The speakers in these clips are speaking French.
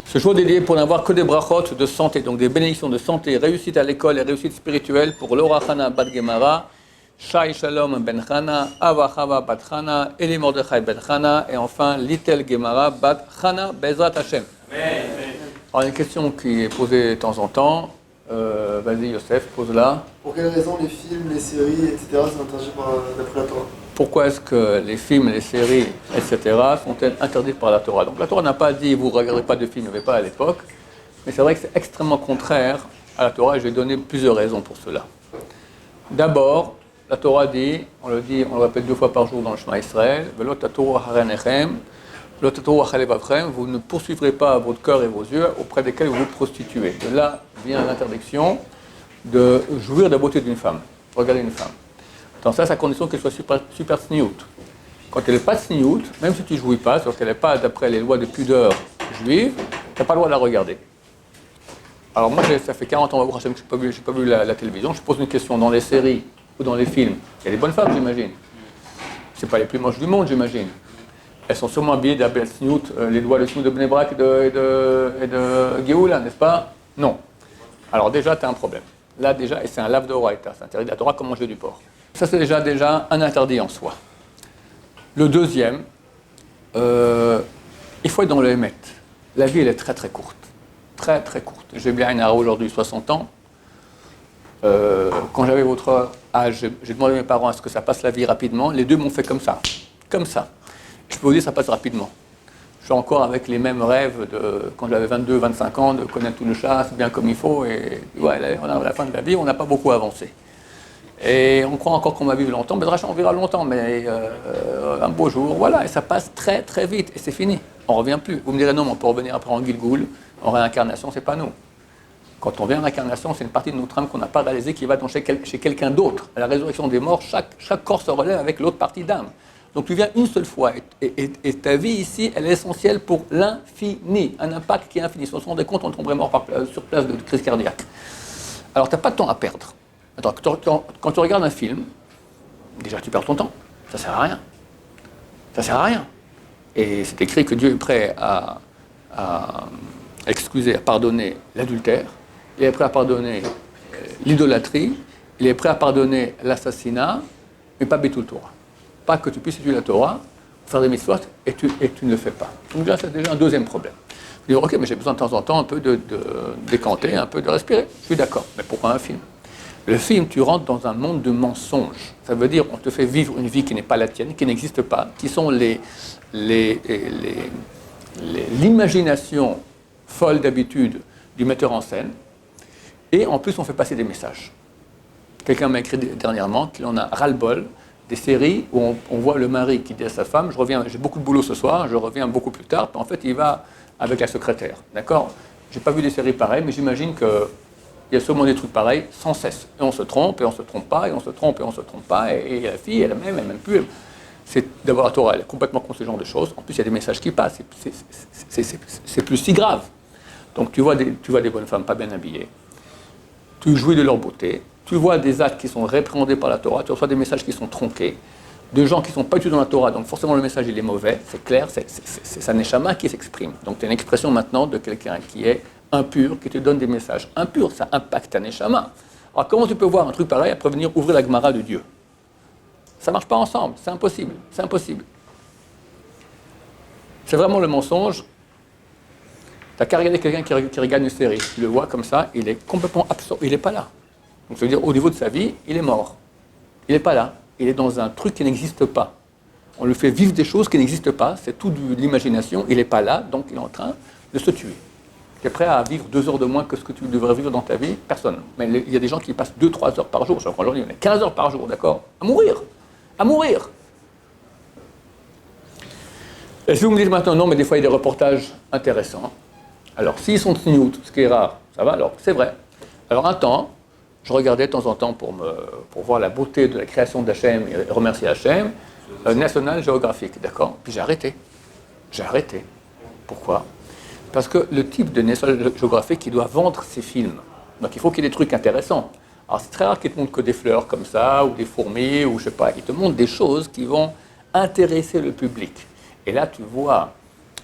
Ce jour dédié pour n'avoir que des brachot de santé, donc des bénédictions de santé, réussite à l'école et réussite spirituelle pour Laura Chana Bat Gemara, Shai Shalom Ben Chana, Ava Chava Bat Chana, Eli Mordechai Ben Chana, et enfin Litel Gemara Bat Chana Bezrat Hashem. Amen. Alors une question qui est posée de temps en temps, vas-y Yosef, pose-la. Pour quelles raisons les films, les séries, etc. sont interdits d'après la Torah? Pourquoi est-ce que les films, les séries, etc. sont-elles interdites par la Torah? Donc la Torah n'a pas dit vous ne regardez pas de films, il n'y avait pas à l'époque, mais c'est vrai que c'est extrêmement contraire à la Torah et je vais donner plusieurs raisons pour cela. D'abord, la Torah dit, on le répète 2 fois par jour dans le Shema Israël, Velo tatoru achareinechem, velo tatoru achalevavchem, vous ne poursuivrez pas votre cœur et vos yeux auprès desquels vous vous prostituez. De là vient l'interdiction de jouir de la beauté d'une femme, regarder une femme. Dans ça, c'est à condition qu'elle soit super sniout. Quand elle n'est pas sniout, même si tu ne jouis pas, c'est-à-dire qu'elle n'est pas d'après les lois de pudeur juives, tu n'as pas le droit de la regarder. Alors moi, ça fait 40 ans que je n'ai pas vu la télévision, je pose une question dans les séries ou dans les films. Il y a des bonnes femmes, j'imagine. Ce n'est pas les plus moches du monde, j'imagine. Elles sont sûrement habillées d'Abel sniout, les doigts de sniout de Bnei Brak et de Géoula, n'est-ce pas? Non. Alors déjà, tu as un problème. Là déjà, et c'est un lave de Horaïta, c'est interdit de la Torah comme manger du porc. Ça, c'est déjà un interdit en soi. Le deuxième, il faut être dans le Hémet. La vie, elle est très très courte. Très très courte. J'ai bien un aujourd'hui, 60 ans. Quand j'avais votre âge, j'ai demandé à mes parents est-ce que ça passe la vie rapidement. Les deux m'ont fait comme ça. Comme ça. Je peux vous dire ça passe rapidement. Je suis encore avec les mêmes rêves de quand j'avais 22, 25 ans, de connaître tout le chasse bien comme il faut. Et ouais, on a à la fin de la vie, on n'a pas beaucoup avancé. Et on croit encore qu'on va vivre longtemps, mais on vivra longtemps, mais un beau jour, voilà, et ça passe très très vite, et c'est fini, on ne revient plus. Vous me direz non, mais on peut revenir après en Gilgoul, en réincarnation, c'est pas nous. Quand on vient en réincarnation, c'est une partie de notre âme qu'on n'a pas réalisée qui va chez quelqu'un d'autre. À la résurrection des morts, chaque corps se relève avec l'autre partie d'âme. Donc tu viens une seule fois, et ta vie ici, elle est essentielle pour l'infini, un impact qui est infini. Si on se rendait compte, on tomberait mort sur place de crise cardiaque. Alors tu n'as pas de temps à perdre. Attends, quand tu regardes un film, déjà tu perds ton temps, ça sert à rien. Ça sert à rien. Et c'est écrit que Dieu est prêt à excuser, à pardonner l'adultère, il est prêt à pardonner l'idolâtrie, il est prêt à pardonner l'assassinat, mais pas Betul Torah. Pas que tu puisses étudier la Torah, faire des mitzvot, et tu ne le fais pas. Donc déjà, c'est déjà un deuxième problème. Tu dis, ok, mais j'ai besoin de temps en temps un peu de décanter, un peu de respirer. Je suis d'accord, mais pourquoi un film? Le film, tu rentres dans un monde de mensonges. Ça veut dire qu'on te fait vivre une vie qui n'est pas la tienne, qui n'existe pas, qui sont l'imagination folle d'habitude du metteur en scène. Et en plus, on fait passer des messages. Quelqu'un m'a écrit dernièrement qu'il en a ras-le-bol des séries où on voit le mari qui dit à sa femme « Je reviens, j'ai beaucoup de boulot ce soir, je reviens beaucoup plus tard. » En fait, il va avec la secrétaire. D'accord? J'ai pas vu des séries pareilles, mais j'imagine que il y a sûrement des trucs pareils sans cesse. Et on se trompe, et on se trompe pas, et on se trompe, et on se trompe pas. Et la fille, elle m'aime plus. C'est d'abord la Torah, elle est complètement contre ce genre de choses. En plus, il y a des messages qui passent. C'est plus si grave. Donc tu vois des bonnes femmes pas bien habillées. Tu jouis de leur beauté. Tu vois des actes qui sont répréhendés par la Torah. Tu reçois des messages qui sont tronqués. De gens qui ne sont pas du tout dans la Torah. Donc forcément, le message, il est mauvais. C'est clair. C'est sa neshama qui s'exprime. Donc tu as une expression maintenant de quelqu'un qui est impur, qui te donne des messages impurs, ça impacte ta neshama. Alors comment tu peux voir un truc pareil après venir ouvrir la Gemara de Dieu? Ça ne marche pas ensemble, c'est impossible, c'est impossible. C'est vraiment le mensonge. Tu n'as qu'à regarder quelqu'un qui regarde une série, tu le vois comme ça, il est complètement absent, il n'est pas là. Donc ça veut dire au niveau de sa vie, il est mort. Il n'est pas là, il est dans un truc qui n'existe pas. On lui fait vivre des choses qui n'existent pas, c'est tout de l'imagination, il n'est pas là, donc il est en train de se tuer. Tu es prêt à vivre 2 heures de moins que ce que tu devrais vivre dans ta vie? Personne. Mais il y a des gens qui passent 2-3 heures par jour. Je crois aujourd'hui, on est 15 heures par jour, d'accord? À mourir. À mourir. Et si vous me dites maintenant, non, mais des fois, il y a des reportages intéressants. Alors, s'ils sont sniout, ce qui est rare, ça va, alors, c'est vrai. Alors, un temps, je regardais de temps en temps pour voir la beauté de la création d'Hachem et remercier Hachem, National Geographic, d'accord? Puis j'ai arrêté. Pourquoi? Parce que le type de National Geographic, il doit vendre ses films. Donc il faut qu'il y ait des trucs intéressants. Alors c'est très rare qu'il te montre que des fleurs comme ça, ou des fourmis, ou je sais pas. Il te montre des choses qui vont intéresser le public. Et là, tu vois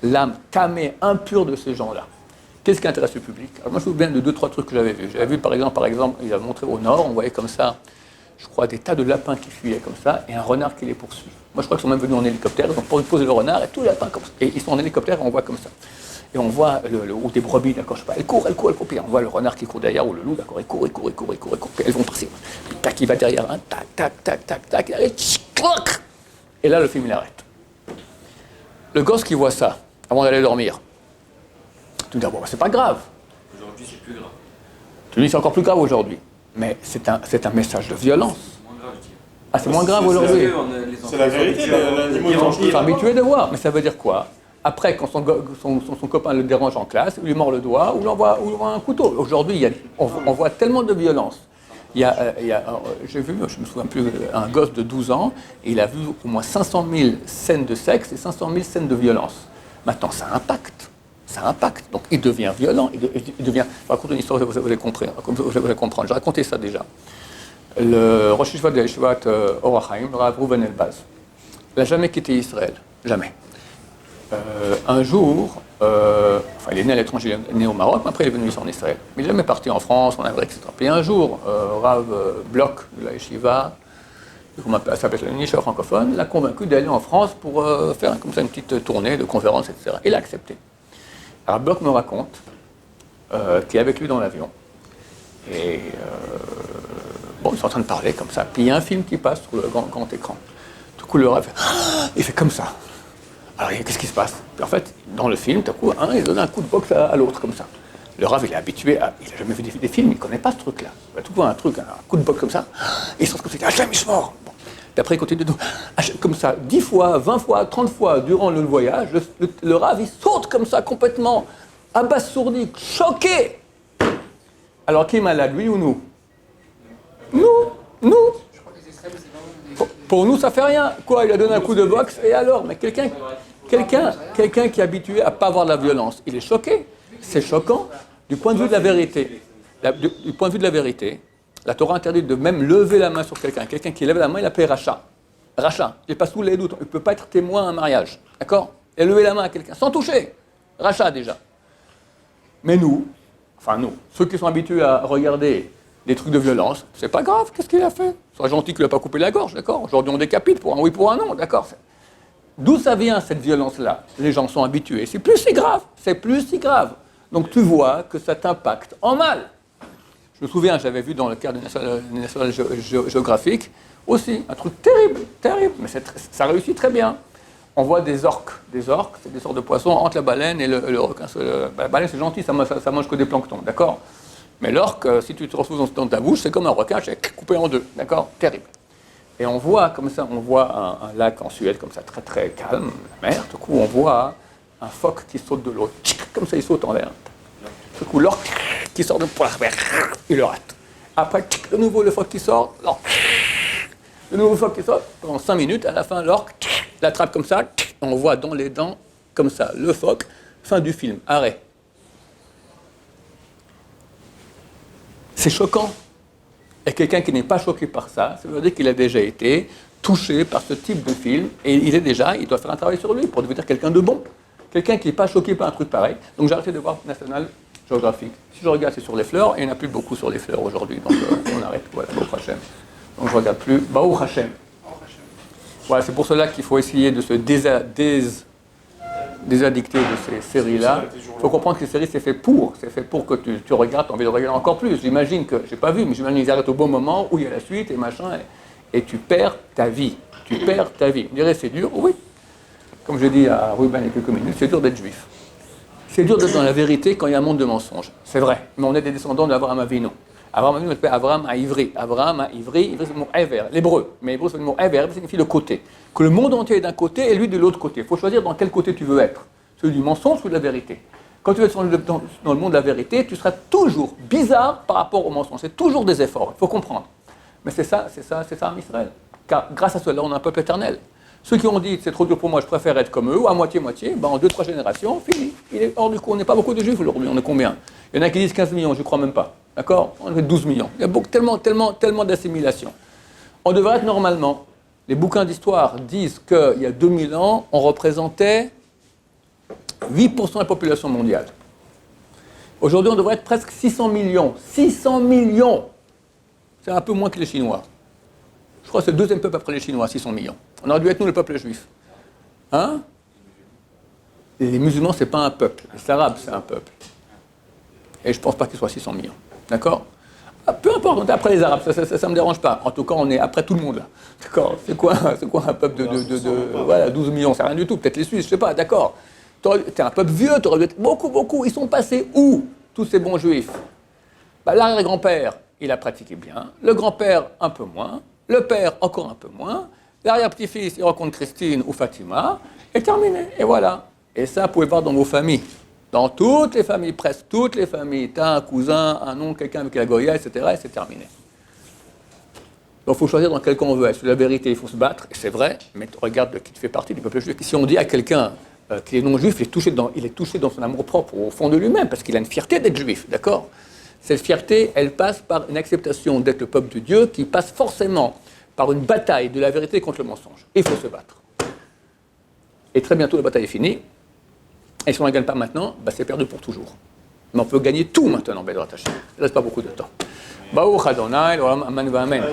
l'âme tamée, impure de ces gens-là. Qu'est-ce qui intéresse le public? Alors moi, je me souviens de 2-3 trucs que j'avais vus. J'avais vu, par exemple, il a montré au nord, on voyait comme ça, je crois, des tas de lapins qui fuyaient comme ça, et un renard qui les poursuit. Moi, je crois qu'ils sont même venus en hélicoptère, ils ont posé le renard, et tous les lapins comme ça. Et ils sont en hélicoptère, et on voit comme ça. Et on voit, ou des brebis, d'accord, je sais pas, elles courent, puis on voit le renard qui court derrière, ou le loup, d'accord, il court, puis elles vont passer. Puis, tac, il va derrière, hein, tac, il arrive, clac. Et là, le film, il arrête. Le gosse qui voit ça, avant d'aller dormir, tu dis, bon, c'est pas grave. Aujourd'hui, c'est plus grave. Tu dis, c'est encore plus grave aujourd'hui. Mais c'est un message de violence. C'est moins grave, je dis. Ah, c'est moins grave aujourd'hui. C'est la vérité, l'animal Ils sont habitués de voir. Mais ça veut dire quoi? Après, quand son copain le dérange en classe, il lui mord le doigt ou il envoie un couteau. Aujourd'hui, on voit tellement de violence. J'ai vu, je me souviens plus, un gosse de 12 ans, et il a vu au moins 500 000 scènes de sexe et 500 000 scènes de violence. Maintenant, ça impacte. Donc, il devient violent. Il devient. Je vais raconter une histoire, vous allez comprendre. J'ai raconté ça déjà. Le Rosh Yeshivat de Yeshivat Or HaChaim, le Rav Reuven Elbaz, il n'a jamais quitté Israël. Jamais. Un jour, il est né à l'étranger, il est né au Maroc, mais après il est venu ici en Israël. Mais il n'est jamais parti en France, en Amérique, etc. Puis un jour, Rav Bloch de la Yeshiva, ça s'appelle le Nisha francophone, l'a convaincu d'aller en France pour faire comme ça une petite tournée de conférences, etc. Il a accepté. Alors Bloch me raconte qu'il est avec lui dans l'avion. Et ils sont en train de parler comme ça. Puis il y a un film qui passe sur le grand écran. Du coup, le Rav il fait comme ça. Alors, qu'est-ce qui se passe? Puis en fait, dans le film, tout à coup, il donne un coup de boxe à l'autre, comme ça. Le Rav, il est habitué à. Il n'a jamais vu des films, il ne connaît pas ce truc-là. Il va tout voir un coup de boxe comme ça, et il sort comme ça, Hachem, il se mord. Bon. Puis après, il continue de. Comme ça, 10 fois, 20 fois, 30 fois durant le voyage, le Rav, il saute comme ça, complètement abasourdi, choqué. Alors, qui est malade, lui ou nous? Nous. Pour nous, ça fait rien. Quoi, il a donné un coup de boxe, et alors? Mais quelqu'un qui est habitué à ne pas avoir de la violence, il est choqué. C'est choquant. Du point de vue de la vérité, du point de vue de la vérité, la Torah interdit de même lever la main sur quelqu'un. Quelqu'un qui lève la main, il appelle rachat. Rachat, il n'est pas sous les doutes. Il ne peut pas être témoin à un mariage. D'accord? Et lever la main à quelqu'un, sans toucher. Rachat, déjà. Mais nous, ceux qui sont habitués à regarder des trucs de violence, c'est pas grave, qu'est-ce qu'il a fait? Sois gentil qu'il n'a pas coupé la gorge, d'accord? Aujourd'hui, on décapite pour un oui, pour un non, d'accord? D'où ça vient, cette violence-là? Les gens sont habitués. C'est plus si grave. Donc, tu vois que ça t'impacte en mal. Je me souviens, j'avais vu dans le cadre du National Geographic aussi un truc terrible, mais ça réussit très bien. On voit des orques, c'est des sortes de poissons entre la baleine et le requin. La baleine, c'est gentil, ça mange que des planctons, d'accord? Mais l'orque, si tu te retrouves dans ta bouche, c'est comme un requin, c'est coupé en deux, d'accord? Terrible. Et on voit comme ça, un lac en Suède comme ça, très très calme, la mer. Du coup, on voit un phoque qui saute de l'eau, comme ça, il saute en l'air. Du coup, l'orque qui sort de la mer, il le rate. Après, de nouveau le phoque qui sort, le nouveau phoque qui sort, pendant 5 minutes, à la fin, l'orque l'attrape comme ça, on voit dans les dents, comme ça, le phoque, fin du film, arrêt. C'est choquant. Et quelqu'un qui n'est pas choqué par ça veut dire qu'il a déjà été touché par ce type de film et il doit faire un travail sur lui pour devenir quelqu'un de bon. Quelqu'un qui n'est pas choqué par un truc pareil. Donc j'ai arrêté de voir National Geographic. Si je regarde, c'est sur les fleurs et il n'y en a plus beaucoup sur les fleurs aujourd'hui. Donc on arrête. Voilà, Baruch Hashem. Donc je ne regarde plus. Baruch Hashem. Voilà, c'est pour cela qu'il faut essayer de se désaddicter de ces séries-là. Il faut comprendre que ces séries, c'est fait pour que tu regardes, tu as envie de regarder encore plus. J'imagine que, je n'ai pas vu, mais j'imagine qu'ils arrêtent au bon moment où il y a la suite et machin, et tu perds ta vie. Vous me direz, c'est dur? Oui. Comme je dis à Ruben il y a quelques minutes, c'est dur d'être juif. C'est dur d'être dans la vérité quand il y a un monde de mensonges. C'est vrai. Mais on est des descendants d'Abraham Avinu. Abraham Avinu s'appelle Abraham à Ivry. Abraham à Ivry, c'est le mot Ever, l'hébreu. Mais l'hébreu, c'est le mot Ever, ça signifie le côté. Que le monde entier est d'un côté et lui de l'autre côté. Il faut choisir dans quel côté tu veux être. Celui du mensonge ou de la vérité. Quand tu vas être dans le monde de la vérité, tu seras toujours bizarre par rapport au mensonge. C'est toujours des efforts, il faut comprendre. Mais c'est ça en Israël. Car grâce à cela, on a un peuple éternel. Ceux qui ont dit c'est trop dur pour moi, je préfère être comme eux, ou à moitié-moitié, en 2-3 générations, fini. Or, du coup, on n'est pas beaucoup de juifs aujourd'hui, on est combien? Il y en a qui disent 15 millions, je ne crois même pas. D'accord? On est 12 millions. Il y a tellement d'assimilation. On devrait être normalement. Les bouquins d'histoire disent qu'il y a 2000 ans, on représentait 8% de la population mondiale. Aujourd'hui, on devrait être presque 600 millions. 600 millions! C'est un peu moins que les Chinois. Je crois que c'est le deuxième peuple après les Chinois, 600 millions. On aurait dû être nous, le peuple juif. Hein? Les musulmans, c'est pas un peuple. Les arabes, c'est un peuple. Et je ne pense pas qu'ils soient 600 millions. D'accord? Peu importe, on est après les arabes, ça ne me dérange pas. En tout cas, on est après tout le monde. Là. D'accord? C'est quoi un peuple voilà, 12 millions? C'est rien du tout. Peut-être les Suisses, je ne sais pas. D'accord? T'es un peuple vieux, tu aurais dû être beaucoup. Ils sont passés où, tous ces bons juifs? L'arrière-grand-père, il a pratiqué bien. Le grand-père, un peu moins. Le père, encore un peu moins. L'arrière-petit-fils, il rencontre Christine ou Fatima. Et terminé. Et voilà. Et ça, vous pouvez voir dans vos familles. Dans toutes les familles, presque toutes les familles, tu as un cousin, un oncle, quelqu'un avec la Goya, etc., et c'est terminé. Donc il faut choisir dans quel camp on veut être. Sur la vérité, il faut se battre, et c'est vrai, mais regarde qui fait partie du peuple juif. Si on dit à quelqu'un qui est non-juif, il est touché dans son amour-propre au fond de lui-même, parce qu'il a une fierté d'être juif, d'accord? Cette fierté, elle passe par une acceptation d'être le peuple de Dieu, qui passe forcément par une bataille de la vérité contre le mensonge. Il faut se battre. Et très bientôt, la bataille est finie. Et si on ne gagne pas maintenant, c'est perdu pour toujours. Mais on peut gagner tout maintenant, Bédrat Hashem. Il ne reste pas beaucoup de temps. Baruch Adonai, Amen.